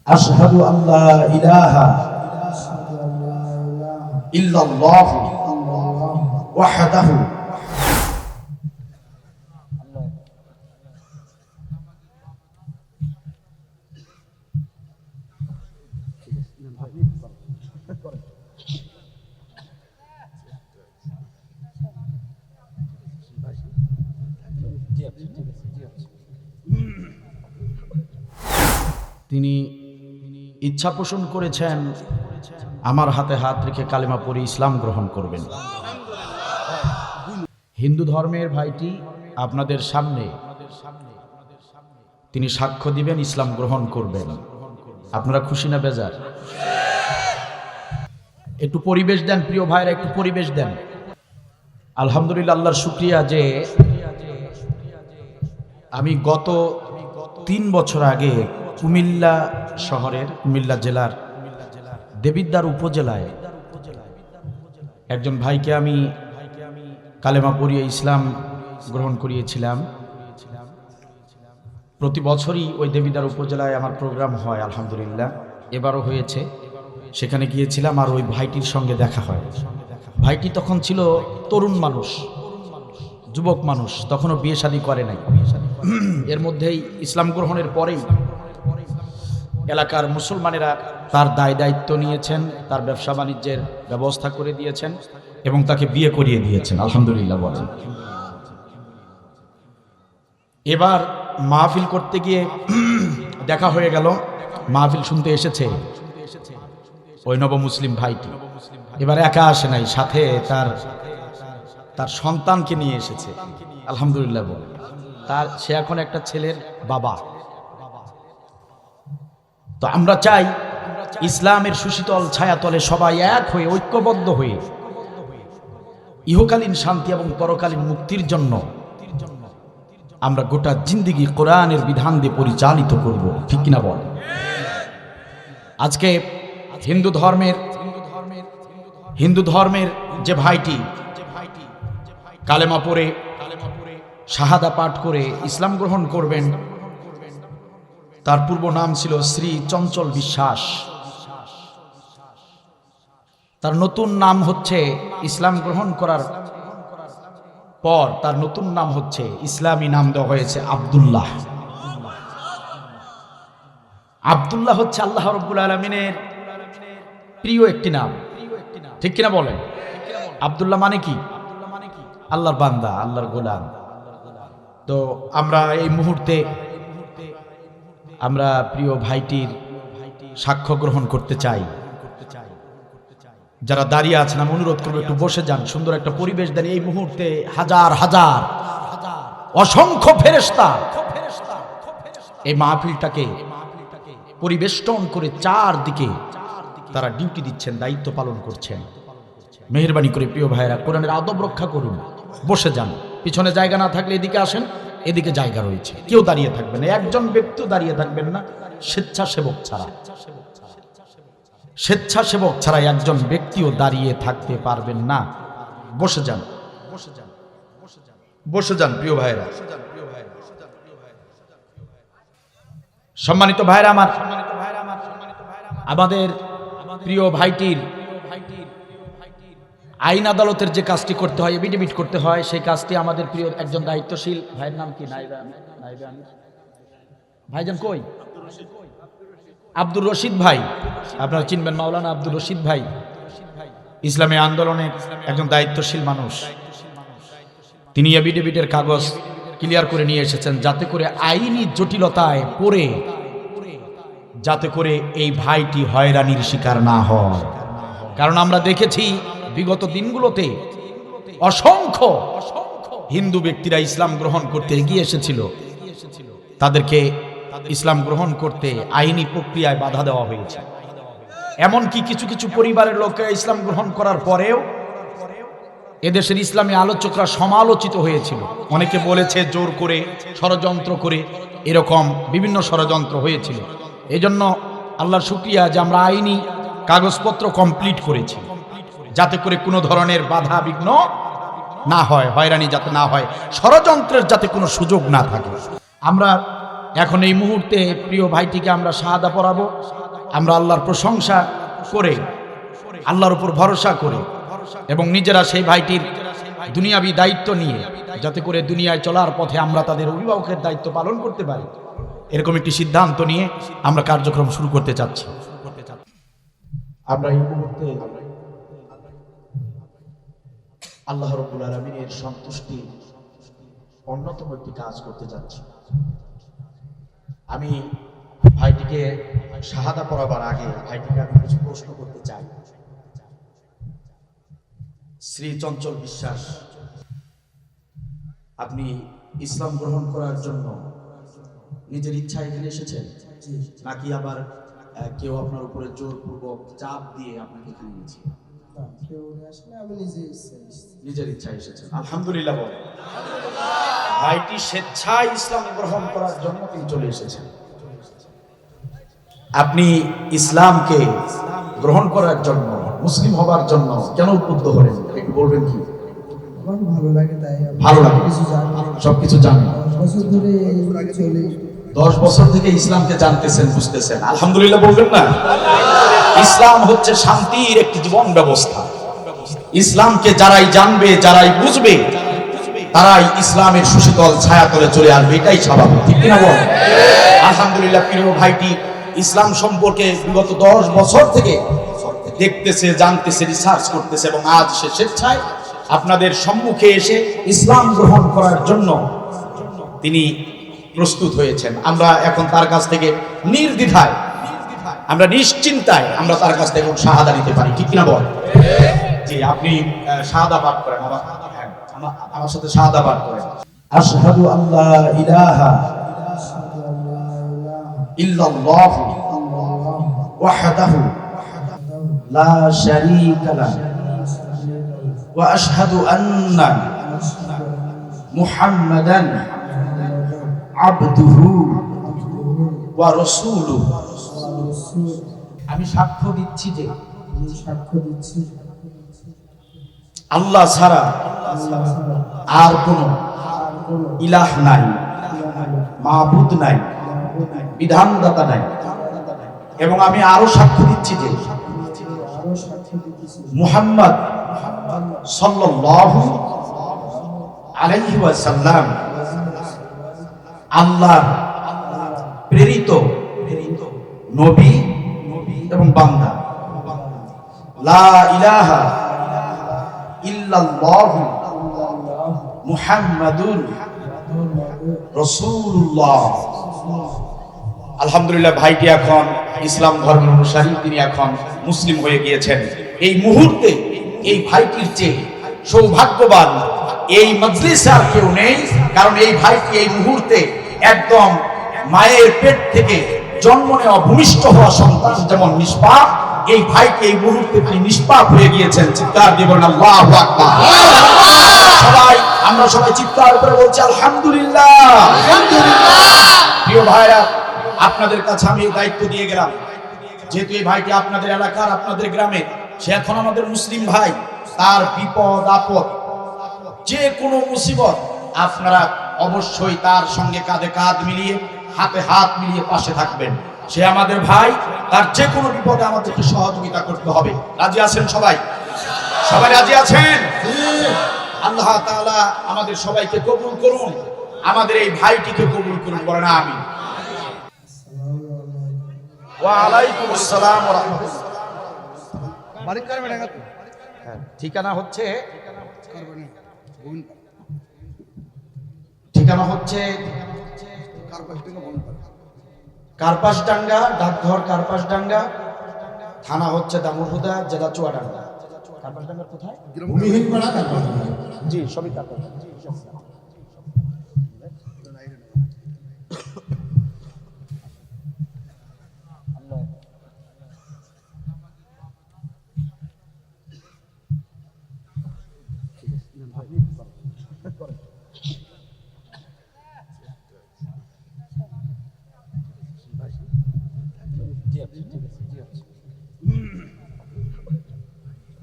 আশহাদু আল্লা ইলাহা ইল্লাল্লাহ ওয়াহদাহু তিনি ইচ্ছা পোষণ করেছেন আমার হাতে হাত রেখে কালেমা পড়ে ইসলাম গ্রহণ করবেন। হিন্দু ধর্মের ভাইটি আপনাদের সামনে তিনি সাক্ষ্য দিবেন, ইসলাম গ্রহণ করবেন। আপনারা খুশি না বেজার? একটু পরিবেশ দেন প্রিয় ভাইরা, একটু পরিবেশ দেন। আলহামদুলিল্লাহ, আল্লাহর শুকরিয়া যে আমি গত 3 বছর আগে কুমিল্লা শহরের, কুমিল্লা জেলার দেবিদ্বার উপজেলায় একজন ভাইকে আমি কালেমা পড়িয়ে ইসলাম গ্রহণ করিয়েছিলাম। প্রতি বছরই ওই দেবিদ্বার উপজেলায় আমার প্রোগ্রাম হয়, আলহামদুলিল্লাহ এবারও হয়েছে। সেখানে গিয়েছিলাম আর ওই ভাইটির সঙ্গে দেখা হয়। ভাইটি তখন ছিল তরুণ মানুষ, যুবক মানুষ, তখনও বিয়ে শাদী করে নাই। এর মধ্যেই ইসলাম গ্রহণের পরেই এলাকার মুসলমানেরা তার দায় দায়িত্ব নিয়েছেন, তার ব্যবসা বাণিজ্যের ব্যবস্থা করে দিয়েছেন এবং তাকে বিয়ে করিয়ে দিয়েছেন, আলহামদুলিল্লাহ বলেন। এবার মাহফিল করতে গিয়ে দেখা হয়ে গেল, মাহফিল শুনতে এসেছে ওই নব মুসলিম ভাইটি। এবার একা আসে নাই, সাথে তার সন্তানকে নিয়ে এসেছে, আলহামদুলিল্লাহ বলেন। সে এখন একটা ছেলের বাবা। তো আমরা চাই ইসলামের সুশীতল ছায়াতলে সবাই এক হয়ে, ঐক্যবদ্ধ হয়ে ইহকালীন শান্তি এবং পরকালীন মুক্তির জন্য আমরা গোটা জিন্দেগি কোরআনের বিধান দিয়ে পরিচালিত করব, ঠিক কিনা বল? আজকে হিন্দু ধর্মের যে ভাইটি কালেমা পড়ে শাহাদা পাঠ করে ইসলাম গ্রহণ করবেন, তার পূর্ব নাম ছিল শ্রী চঞ্চল বিশ্বাস। তার নতুন নাম হচ্ছে, ইসলাম গ্রহণ করার পর তার নতুন নাম হচ্ছে, ইসলামী নাম দেওয়া হয়েছে আব্দুল্লাহ। আব্দুল্লাহ হচ্ছে আল্লাহ রাব্বুল আলামিনের প্রিয় একটি নাম, ঠিক কিনা বলেন? আব্দুল্লাহ মানে কি? আল্লাহর বান্দা, আল্লাহর গোলাম। তো আমরা এই মুহূর্তে আমরা প্রিয় ভাইটির সাক্ষ্য গ্রহণ করতে চাই। যারা দাঁড়িয়ে আছেন আমি অনুরোধ করবো একটু বসে যান, সুন্দর একটা পরিবেশ দেন। এই মুহূর্তে হাজার হাজার অসংখ্য ফেরেশতা এই মাহফিলটাকে পরিবেষ্টন করে চারদিকে তারা ডিউটি দিচ্ছেন, দায়িত্ব পালন করছেন। মেহেরবানি করে প্রিয় ভাইরা কোরআনের আদব রক্ষা করুন, বসে যান। পিছনে জায়গা না থাকলে এদিকে আসেন, এদিকে জায়গা রয়েছে। কেউ দাঁড়িয়ে থাকবেন না, একজন ব্যক্তিও দাঁড়িয়ে থাকবেন না, স্বেচ্ছাসেবক ছাড়া একজন ব্যক্তিও দাঁড়িয়ে থাকতে পারবেন না। বসে যান, বসে যান প্রিয় ভাইরা। সম্মানিত ভাইরা আমার, আমাদের প্রিয় ভাইটির আইন আদালতের যে কাজটি করতে হয়, এফিডেভিট করতে হয়, সেই কাজটি আমাদের প্রিয় একজন দায়িত্বশীল ভাইয়ের নাম কি? ভাইজান কই? আব্দুর রশিদ ভাই, আপনারা চিনবেন, মাওলানা আব্দুর রশিদ ভাই ইসলামী আন্দোলনের একজন দায়িত্বশীল মানুষ। তিনি এফিডেভিটের কাগজ ক্লিয়ার করে নিয়ে এসেছেন, যাতে করে আইনি জটিলতায় পড়ে যাতে করে এই ভাইটি হয়রানির শিকার না হয়। কারণ আমরা দেখেছি বিগত দিনগুলোতে অসংখ্য হিন্দু ব্যক্তিরা ইসলাম গ্রহণ করতে এগিয়ে এসেছিল, তাদেরকে ইসলাম গ্রহণ করতে আইনি প্রক্রিয়ায় বাধা দেওয়া হয়েছে। এমনকি কিছু কিছু পরিবারের লোকেরা ইসলাম গ্রহণ করার পরেও এদেশের ইসলামী আলোচকরা সমালোচিত হয়েছিল। অনেকে বলেছে জোর করে, ষড়যন্ত্র করে, এরকম বিভিন্ন ষড়যন্ত্র হয়েছিল। এজন্য আল্লাহর শুকরিয়া যে আমরা আইনি কাগজপত্র কমপ্লিট করেছি, যাতে করে কোনো ধরনের বাধা বিঘ্ন না হয়, হয়রানি যাতে না হয়, ষড়যন্ত্রের যাতে কোনো সুযোগ না থাকে। আমরা এখন এই মুহূর্তে প্রিয় ভাইটিকে আমরা শাহাদা পড়াবো। আমরা আল্লাহর প্রশংসা করে, আল্লাহর উপর ভরসা করে এবং নিজেরা সেই ভাইটির দুনিয়াবি দায়িত্ব নিয়ে, যাতে করে দুনিয়ায় চলার পথে আমরা তাদের অভিভাবকের দায়িত্ব পালন করতে পারি, এরকম একটি সিদ্ধান্ত নিয়ে আমরা কার্যক্রম শুরু করতে চাচ্ছি। আমরা এই মুহূর্তে আল্লাহ রাব্বুল আলামিনের সন্তুষ্টি অন্যতম একটি কাজ করতে যাচ্ছি। আমি ভাইটিকে শাহাদা পড়াবার আগে ভাইটিকে আমি কিছু প্রশ্ন করতে চাই। শ্রী চঞ্চল বিশ্বাস, আপনি ইসলাম গ্রহণ করার জন্য নিজের ইচ্ছায় এখানে এসেছেন, নাকি আবার কেউ আপনার উপরে জোরপূর্বক চাপ দিয়ে আপনাকে এখানে এনেছে? নিজের ইচ্ছায় এসেছেন, আলহামদুলিল্লাহ বলেন। ভাইটি স্বেচ্ছায় ইসলাম গ্রহণ করার জন্য তিনি চলে এসেছেন। আপনি ইসলামকে গ্রহণ করার জন্য, মুসলিম হবার জন্য কেন উদ্বুদ্ধ হলেন, একটু বলবেন কি? ভালো লাগে, তাই ভালো লাগে, সবকিছু জানেন। 10 বছর থেকে ইসলামকে জানতেছেন, বুঝতেছেন, আলহামদুলিল্লাহ বলবেন না? ইসলাম হচ্ছে শান্তির একটি জীবন ব্যবস্থা। ইসলামকে যারাই জানবে, যারাই বুঝবে, তারাই ইসলামের সুশীতল ছায়াতলে চলে আসবে, এটাই স্বাভাবিক, ঠিক কিনা বল? আলহামদুলিল্লাহ প্রিয় ভাইটি ইসলাম সম্পর্কে বিগত 10 বছর থেকে দেখতেছে, জানতেছে, রিসার্চ করতেছে এবং আজ সে স্বেচ্ছায় আপনাদের সম্মুখে এসে ইসলাম গ্রহণ করার জন্য তিনি প্রস্তুত হয়েছেন। আমরা এখন তার কাছ থেকে নির্দ্বিধায়, আমরা নিশ্চিন্তায় আমরা তার কাছ থেকে শাহাদা নিতে পারি, ঠিক কিনা বল? জি, আপনি শাহাদা পাঠ করেন, আমার সাথে শাহাদা পাঠ করেন। আশহাদু আল্লা ইলাহা ইল্লাল্লাহু ওয়াহদাহু লা শারীকা লাহু ওয়া আশহাদু আন্না মুহাম্মাদান আবদুহু ওয়া রাসূলুহু। আমি সাক্ষ্য দিচ্ছি যে আল্লাহ ছাড়া আর কোন ইলাহ নাই, মাবুদ নাই, বিধানদাতা নাই, এবং আমি আরো সাক্ষ্য দিচ্ছি যে মুহাম্মদ সাল্লাল্লাহু আলাইহি ওয়াসাল্লাম আল্লাহ প্রেরিত নবী এবং বান্দা। লা ইলাহা ইল্লাল্লাহু মুহাম্মাদুর রাসূলুল্লাহ। আলহামদুলিল্লাহ ভাইটি এখন ইসলাম ধর্মের অনুসারী, তিনি এখন মুসলিম হয়ে গিয়েছেন। এই মুহূর্তে এই ভাইটির চেয়ে সৌভাগ্যবান এই মজলিসে আর কেউ নেই, কারণ এই ভাইটি এই মুহূর্তে একদম মায়ের পেট থেকে জন্ম নেওয়া, ভূমিষ্ঠ হওয়া সন্তান যেমন নিষ্পাপ, এই ভাইকে এই মুহূর্তে তিনি নিষ্পাপ হয়ে গিয়েছেন। চিৎকার দিয়ে বলেন আল্লাহু আকবার। সবাই, আমরা সবাই চিৎকার করে বলছি আলহামদুলিল্লাহ, আলহামদুলিল্লাহ। প্রিয় ভাইরা, আপনাদের কাছে আমি এই দায়িত্ব দিয়ে গেলাম, যেহেতু এই ভাইটি আপনাদের এলাকার, আপনাদের গ্রামের, সে এখন আমাদের মুসলিম ভাই, তার বিপদ আপদ, যে কোনো মুসিবত, আপনারা অবশ্যই তার সঙ্গে কাঁধে কাঁধ মিলিয়ে, হাতে হাত মিলিয়ে পাশে থাকবেন। সে আমাদের ভাই, তার যে কোনো বিপদে আমাদেরকে সহযোগিতা করতে হবে। রাজি আছেন সবাই? সবাই রাজি আছেন? আল্লাহ তাআলা আমাদের সবাইকে কবুল করুন, আমাদের এই ভাইটিকে কবুল করুন, বলেন আমিন। ওয়া আলাইকুম আসসালাম ওয়া রাহমাতুল্লাহ। ঠিকানা হচ্ছে কার্পাসডাঙ্গা, ডাকঘর কার্পাসডাঙ্গা, থানা হচ্ছে দামুড়হুদা, জেলা চুয়াডাঙ্গা। কার্পাসডাঙ্গার কোথায়? জি, সবই কার্পাসডাঙ্গা।